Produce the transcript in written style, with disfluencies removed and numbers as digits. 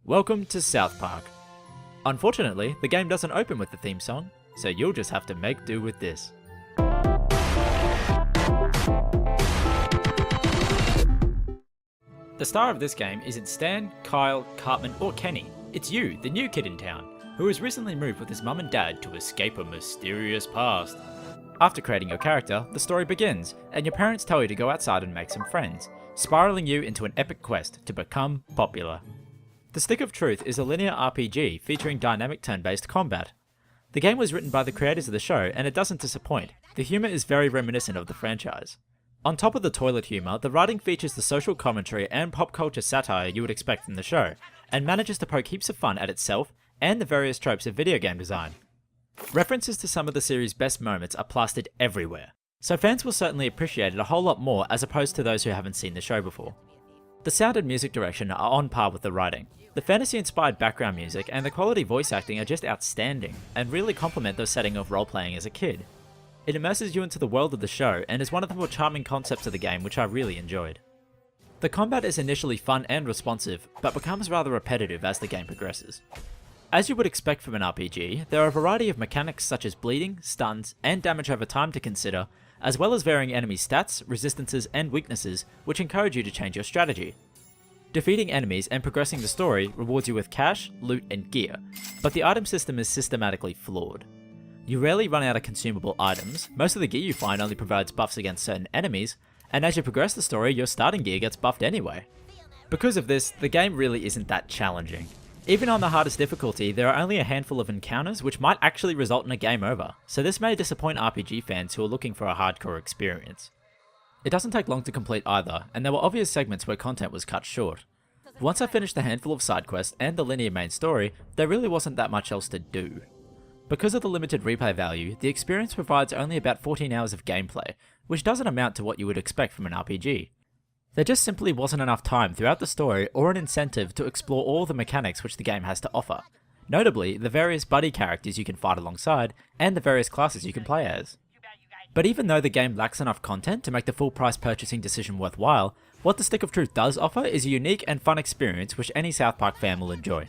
Welcome to South Park. Unfortunately, the game doesn't open with the theme song, so you'll just have to make do with this. The star of this game isn't Stan, Kyle, Cartman or Kenny. It's you, the new kid in town, who has recently moved with his mum and dad to escape a mysterious past. After creating your character, the story begins, and your parents tell you to go outside and make some friends, spiraling you into an epic quest to become popular. The Stick of Truth is a linear RPG featuring dynamic turn-based combat. The game was written by the creators of the show, and it doesn't disappoint. The humour is very reminiscent of the franchise. On top of the toilet humour, the writing features the social commentary and pop culture satire you would expect from the show, and manages to poke heaps of fun at itself and the various tropes of video game design. References to some of the series' best moments are plastered everywhere, so fans will certainly appreciate it a whole lot more as opposed to those who haven't seen the show before. The sound and music direction are on par with the writing. The fantasy-inspired background music and the quality voice acting are just outstanding, and really complement the setting of role-playing as a kid. It immerses you into the world of the show, and is one of the more charming concepts of the game which I really enjoyed. The combat is initially fun and responsive, but becomes rather repetitive as the game progresses. As you would expect from an RPG, there are a variety of mechanics such as bleeding, stuns, and damage over time to consider, as well as varying enemy stats, resistances, and weaknesses, which encourage you to change your strategy. Defeating enemies and progressing the story rewards you with cash, loot, and gear, but the item system is systematically flawed. You rarely run out of consumable items, most of the gear you find only provides buffs against certain enemies, and as you progress the story, your starting gear gets buffed anyway. Because of this, the game really isn't that challenging. Even on the hardest difficulty, there are only a handful of encounters which might actually result in a game over, so this may disappoint RPG fans who are looking for a hardcore experience. It doesn't take long to complete either, and there were obvious segments where content was cut short. Once I finished the handful of side quests and the linear main story, there really wasn't that much else to do. Because of the limited replay value, the experience provides only about 14 hours of gameplay, which doesn't amount to what you would expect from an RPG. There just simply wasn't enough time throughout the story or an incentive to explore all the mechanics which the game has to offer. Notably, the various buddy characters you can fight alongside, and the various classes you can play as. But even though the game lacks enough content to make the full price purchasing decision worthwhile, what the Stick of Truth does offer is a unique and fun experience which any South Park fan will enjoy.